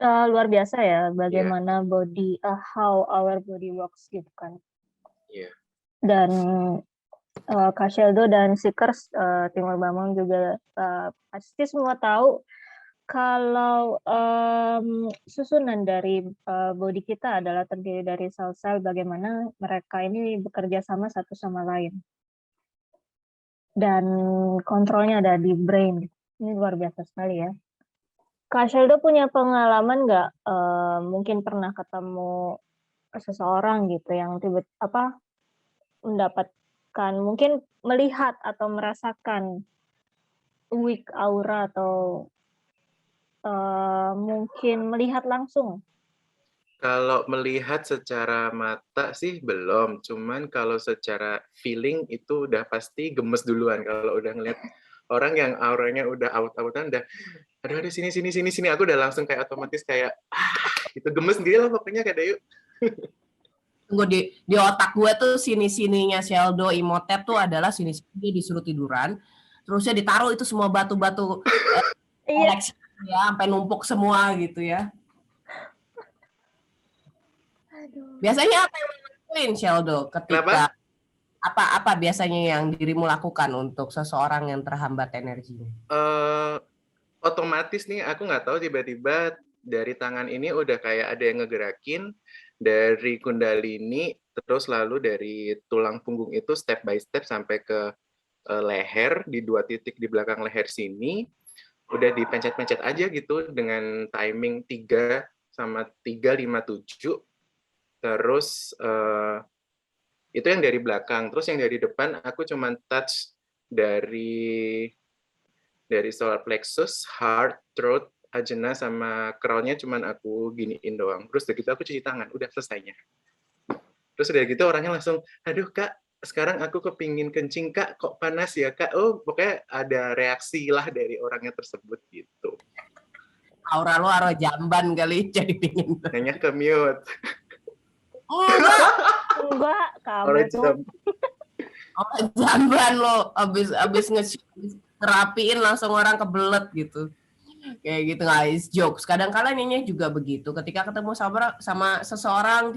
Luar biasa ya, Iya, bagaimana how our body works gitu kan. iya. Dan Kak Sheldo dan Seekers Timur Bamong juga pasti semua tahu kalau susunan dari body kita adalah terdiri dari sel-sel, bagaimana mereka ini bekerja sama satu sama lain. Dan kontrolnya ada di brain. Ini luar biasa sekali ya. Kak Sheldo punya pengalaman nggak, mungkin pernah ketemu seseorang gitu yang mendapatkan, mungkin melihat atau merasakan weak aura atau mungkin melihat langsung? Kalau melihat secara mata sih belum, cuman kalau secara feeling itu udah pasti gemes duluan kalau udah ngeliat orang yang auranya udah out-outan udah, aduh sini sini sini sini, aku udah langsung kayak otomatis kayak gitu gemes dia lah pokoknya Kak Dayu. Tunggu, di otak gue tuh sini-sininya Sheldo Imhotep tuh adalah sini-sini dia disuruh tiduran, terusnya ditaruh itu semua batu-batu Iya. ya sampai numpuk semua gitu ya. Aduh. Biasanya apa yang lakuin Sheldo ketika Kenapa? apa biasanya yang dirimu lakukan untuk seseorang yang terhambat energinya? Otomatis nih aku nggak tahu tiba-tiba dari tangan ini udah kayak ada yang ngegerakin dari kundalini, terus lalu dari tulang punggung itu step by step sampai ke leher di 2 titik di belakang leher sini, udah dipencet-pencet aja gitu dengan timing 3 sama 3, 5, 7. Terus itu yang dari belakang. Terus yang dari depan aku cuman touch dari solar plexus, heart, throat, ajna sama crown-nya cuman aku giniin doang. Terus udah gitu aku cuci tangan, udah selesainya. Terus udah gitu orangnya langsung, aduh Kak, sekarang aku kepingin kencing Kak, kok panas ya Kak? Oh, pokoknya ada reaksi lah dari orangnya tersebut gitu. Aura lo aura jamban kali jadi pingin. Hanya ke mute. Enggak, kamu Aura tuh. Aura jamban lo, abis ngerapiin langsung orang kebelet gitu. Kayak gitu guys, jokes. Kadang-kala nyanyi juga begitu. Ketika ketemu sama seseorang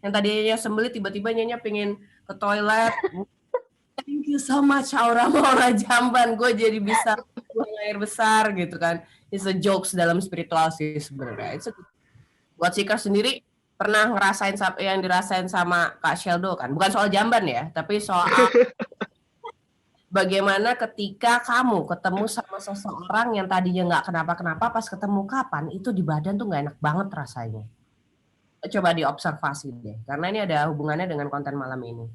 yang tadinya sembelit tiba-tiba nyanyi pengen ke toilet. Thank you so much Aura jamban. Gue jadi bisa buang air besar gitu kan. It's a jokes dalam spiritual sih sebenarnya. Buat Sika sendiri pernah ngerasain yang dirasain sama Kak Sheldo kan? Bukan soal jamban ya, tapi soal bagaimana ketika kamu ketemu sama seseorang yang tadinya nggak kenapa-kenapa, pas ketemu kapan itu di badan tuh nggak enak banget rasanya. Coba diobservasi deh, karena ini ada hubungannya dengan konten malam ini.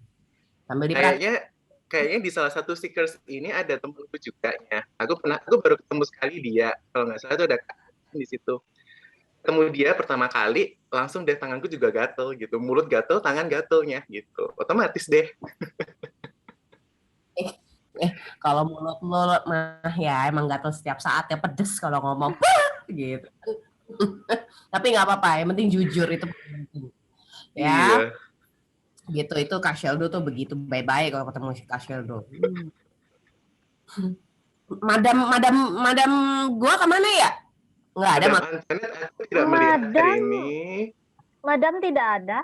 Sambil diperhatikan. Kayaknya di salah satu stickers ini ada temanku juga ya. Aku baru ketemu sekali dia. Kalau nggak salah itu ada di situ. Ketemu dia pertama kali, langsung deh tanganku juga gatel gitu. Mulut gatel, tangan gatelnya gitu. Otomatis deh. Kalau mulut lo mah ya emang gatel setiap saat ya, pedes kalau ngomong gitu. Tapi nggak apa-apa, yang penting jujur itu penting. Ya, Iya. gitu itu Kak Sheldo tuh begitu baik-baik kalau ketemu si Kak Sheldo. Madam gua kemana ya? Nggak ada. Madam Antoinette aku tidak melihat hari ini. Madam tidak ada.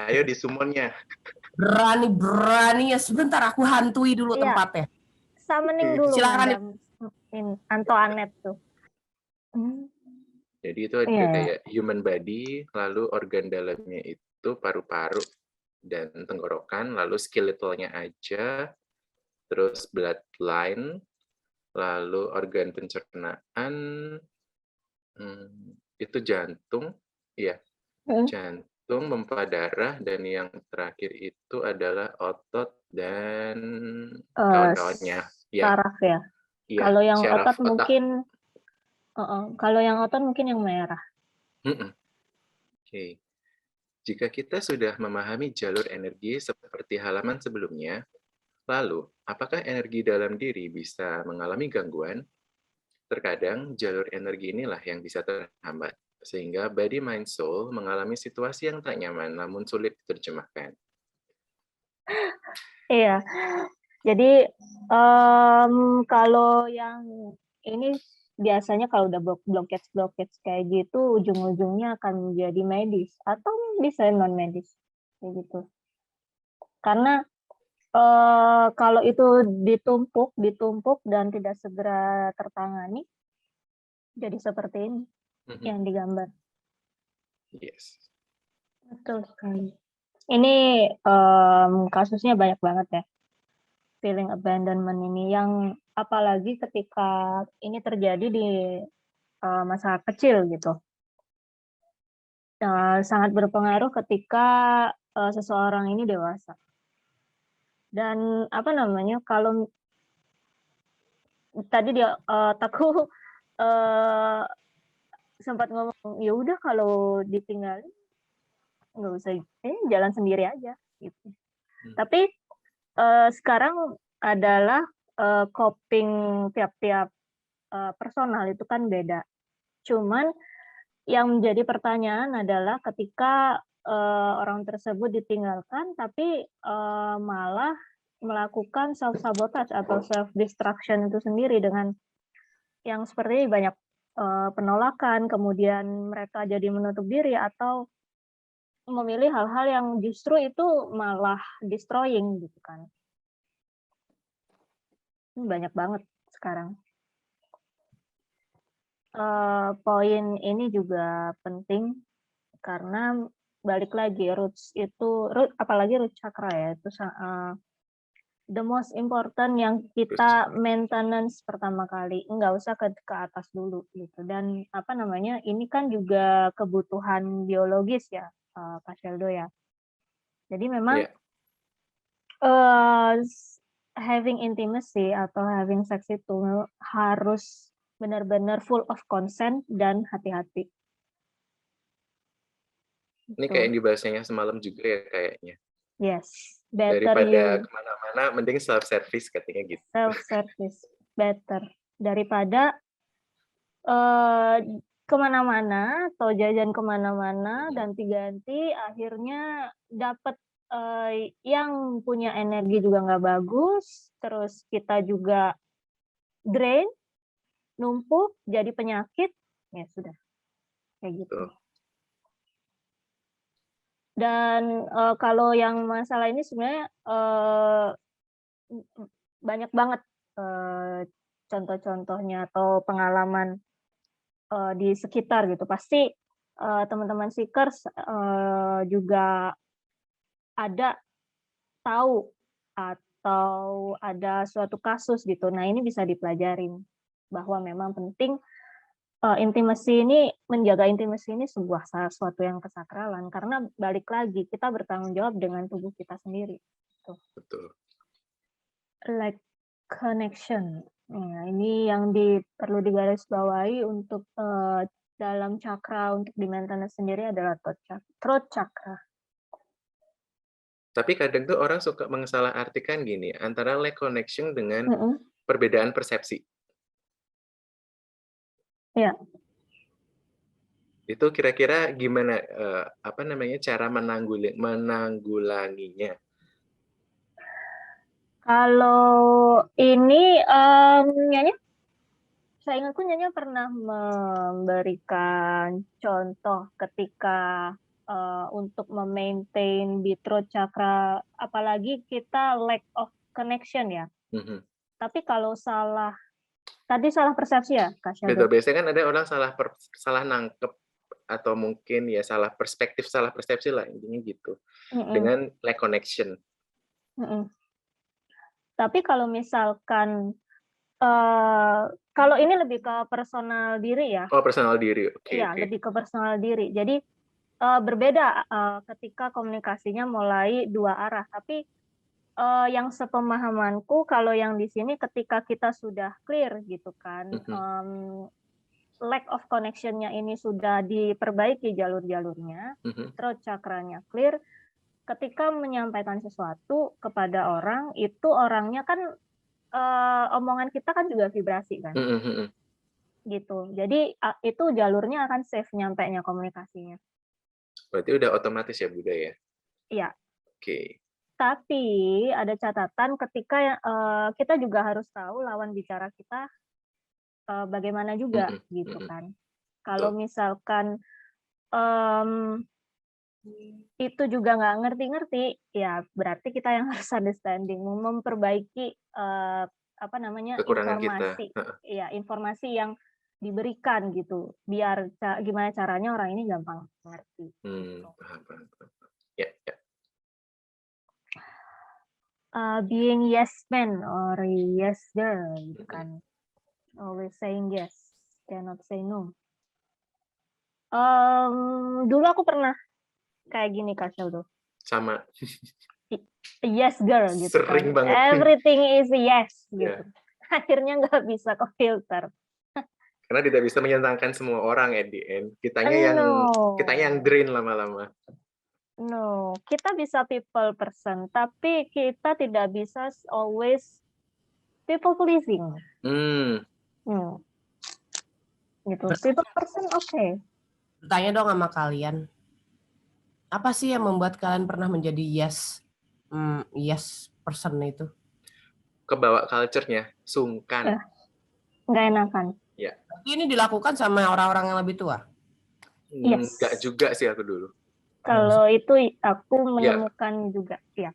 Ayo di summonnya. Berani ya, sebentar aku hantui dulu tempatnya. Summoning dulu silakan. Madam Antoinette tuh. Jadi itu ada kayak human body, lalu organ dalamnya itu paru-paru dan tenggorokan, lalu skeletalnya aja, terus bloodline, lalu organ pencernaan, itu jantung, ya, jantung, pompa darah, dan yang terakhir itu adalah otot dan kawan-kawannya. Saraf ya. Iya, Kalau yang syaraf otot mungkin, yang merah. Oke. Jika kita sudah memahami jalur energi seperti halaman sebelumnya, lalu apakah energi dalam diri bisa mengalami gangguan? Terkadang jalur energi inilah yang bisa terhambat, sehingga body, mind, soul mengalami situasi yang tak nyaman namun sulit diterjemahkan. Iya, jadi kalau yang ini biasanya kalau udah blockage kayak gitu, ujung-ujungnya akan menjadi medis atau bisa non medis kayak gitu. Karena kalau itu ditumpuk dan tidak segera tertangani, jadi seperti ini yang digambar. Yes. Betul sekali. Ini kasusnya banyak banget ya. Feeling abandonment ini yang apalagi ketika ini terjadi di masa kecil gitu. Sangat berpengaruh ketika seseorang ini dewasa. Dan apa namanya, kalau tadi dia Taku sempat ngomong, ya udah kalau ditinggalin nggak usah, jalan sendiri aja gitu. Tapi sekarang adalah coping tiap-tiap personal itu kan beda. Cuman yang menjadi pertanyaan adalah ketika orang tersebut ditinggalkan, tapi malah melakukan self sabotage atau self destruction itu sendiri dengan yang seperti banyak penolakan, kemudian mereka jadi menutup diri atau memilih hal-hal yang justru itu malah destroying gitu kan. Ini banyak banget sekarang. Poin ini juga penting karena balik lagi roots itu, apalagi root chakra ya, itu the most important yang kita maintenance pertama kali, nggak usah ke atas dulu gitu. Dan apa namanya, ini kan juga kebutuhan biologis ya, Kak Sheldo ya. Jadi memang having intimacy atau having sex itu harus benar-benar full of consent dan hati-hati. Ini kayak yang dibahasnya semalam juga ya kayaknya. Yes, better daripada kemana-mana, mending self service katanya gitu. Self service better daripada kemana-mana atau jajan kemana-mana ganti-ganti, akhirnya dapat yang punya energi juga nggak bagus, terus kita juga drain, numpuk, jadi penyakit, ya sudah kayak gitu. Dan kalau yang masalah ini sebenarnya banyak banget contoh-contohnya atau pengalaman di sekitar gitu. Pasti teman-teman seekers juga ada tahu atau ada suatu kasus gitu. Nah, ini bisa dipelajarin bahwa memang penting intimasi ini, menjaga intimasi ini sesuatu yang kesakralan, karena balik lagi kita bertanggung jawab dengan tubuh kita sendiri. Gitu. Betul. Like connection. Nah, ini yang perlu digarisbawahi untuk dalam cakra untuk di maintenance sendiri adalah throat chakra. Tapi kadang tuh orang suka mengesalahartikan gini, antara lack connection dengan perbedaan persepsi. Ya. Itu kira-kira gimana cara menanggulanginya? Kalau ini Nyonya, saya ingatku Nyonya pernah memberikan contoh ketika untuk memaintain di throat chakra, apalagi kita lack of connection ya. Tapi kalau tadi salah persepsi ya, Kak Sheldo? Betul, biasanya kan ada orang salah nangkep atau mungkin ya salah persepsi lah intinya gitu. Dengan lack connection. Tapi kalau misalkan kalau ini lebih ke personal diri ya. Oh, personal diri. Oke. Iya, lebih ke personal diri. Jadi berbeda ketika komunikasinya mulai dua arah. Tapi yang sepemahamanku kalau yang di sini ketika kita sudah clear gitu kan, lack of connection-nya ini sudah diperbaiki jalur-jalurnya, throat chakranya clear, ketika menyampaikan sesuatu kepada orang, itu orangnya kan omongan kita kan juga vibrasi kan, gitu. Jadi itu jalurnya akan safe nyampainya komunikasinya. Berarti udah otomatis ya Bunda ya? Iya. Oke. Tapi ada catatan ketika kita juga harus tahu lawan bicara kita bagaimana juga gitu kan. Kalau misalkan itu juga nggak ngerti-ngerti, ya berarti kita yang harus understanding, memperbaiki Kekurangan kita. informasi, ya informasi yang diberikan gitu, biar gimana caranya orang ini gampang ngerti. Gitu. Paham. Ya. Being yes man or yes girl, gitu kan. Always saying yes, cannot say no. Dulu aku pernah kayak gini Kak Sheldo. Sama. Yes girl gitu Sering kan. banget. Everything is yes gitu. Yeah. Akhirnya nggak bisa ke filter. Karena tidak bisa menyenangkan semua orang at the end. Kitanya yang drain lama-lama. No, kita bisa people person, tapi kita tidak bisa always people pleasing. Gitu. People person oke. Tanya dong sama kalian, apa sih yang membuat kalian pernah menjadi yes person itu? Kebawa culture-nya, sungkan. Nggak enakan. Ya. Ini dilakukan sama orang-orang yang lebih tua? Yes. Nggak juga sih aku dulu. Kalau itu aku menemukan juga, ya.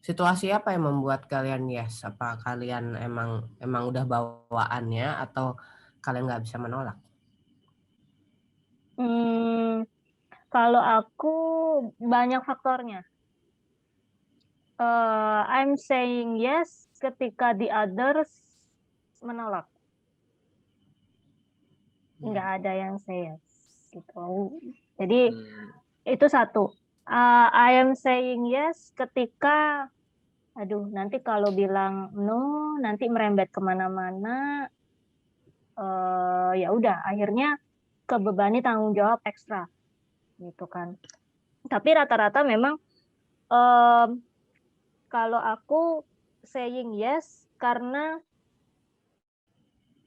Situasi apa yang membuat kalian yes? Apa kalian emang udah bawaannya atau kalian nggak bisa menolak? Kalau aku banyak faktornya. I'm saying yes ketika the others menolak. Nggak ada yang say yes. Gitu. Jadi itu satu. I am saying yes ketika, nanti kalau bilang no, nanti merembet kemana-mana. Ya udah, akhirnya kebebani tanggung jawab ekstra, gitu kan. Tapi rata-rata memang kalau aku saying yes karena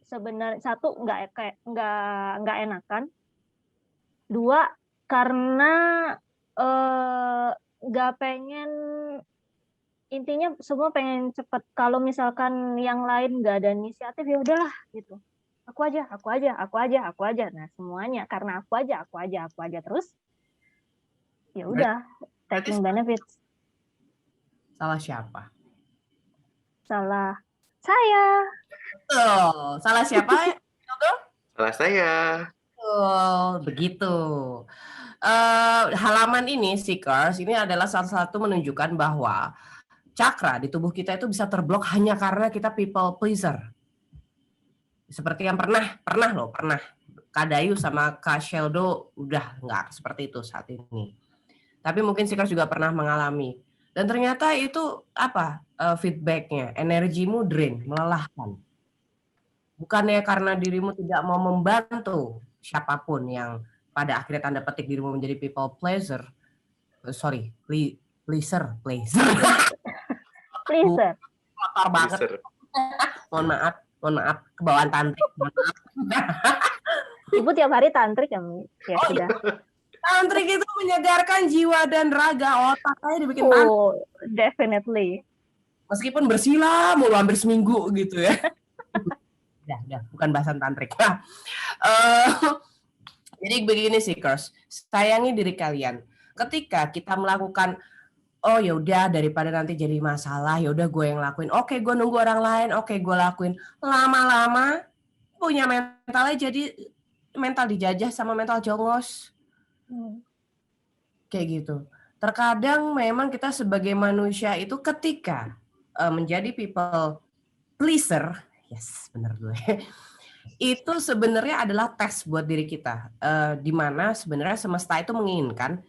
sebenarnya satu nggak enakan, dua karena nggak pengen, intinya semua pengen cepet. Kalau misalkan yang lain nggak ada inisiatif, ya udahlah gitu. Aku aja. Nah semuanya karena aku aja terus. Ya udah, taking benefits. Salah siapa? Salah saya. Betul. Salah siapa? Salah saya. Begitu. Halaman ini, Seekers, ini adalah salah satu menunjukkan bahwa cakra di tubuh kita itu bisa terblok hanya karena kita people pleaser. Seperti yang pernah Kak Dayu sama Kak Sheldo udah nggak seperti itu saat ini. Tapi mungkin Seekers juga pernah mengalami. Dan ternyata itu feedbacknya, energimu drain, melelahkan. Bukannya karena dirimu tidak mau membantu siapapun yang pada akhirnya tanda petik dirimu menjadi people pleaser. Pleaser. Kotor banget. Mohon maaf, kebawaan tantrik. Ibu tiap hari tantrik ya? Ya sudah. Tantrik itu menyegarkan jiwa dan raga, otaknya dibikin tantrik. Oh, definitely. Meskipun bersila mau hampir seminggu gitu ya. Udah, bukan bahasan tantrik. Jadi begini Seekers, sayangi diri kalian. Ketika kita melakukan, oh ya udah daripada nanti jadi masalah, ya udah gue yang lakuin. Oke, gue nunggu orang lain. Oke, gue lakuin. Lama-lama punya mentalnya jadi mental dijajah sama mental jongos. Kayak gitu. Terkadang memang kita sebagai manusia itu ketika menjadi people pleaser, yes benar gue, itu sebenarnya adalah tes buat diri kita, di mana sebenarnya semesta itu menginginkan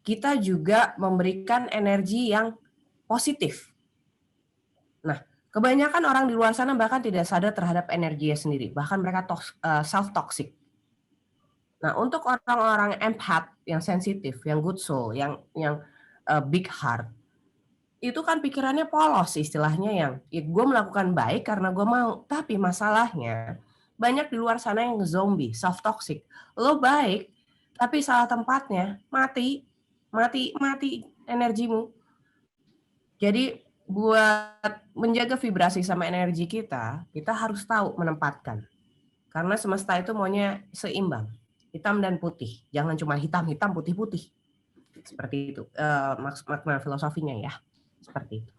kita juga memberikan energi yang positif. Nah, kebanyakan orang di luar sana bahkan tidak sadar terhadap energinya sendiri, bahkan mereka self-toxic. Nah, untuk orang-orang empath yang sensitif, yang good soul, yang big heart, itu kan pikirannya polos istilahnya, yang gue melakukan baik karena gue mau. Tapi masalahnya banyak di luar sana yang zombie, self-toxic. Lo baik, tapi salah tempatnya, mati energimu. Jadi buat menjaga vibrasi sama energi kita harus tahu menempatkan. Karena semesta itu maunya seimbang, hitam dan putih. Jangan cuma hitam-hitam, putih-putih. Seperti itu makna filosofinya ya. Seperti itu.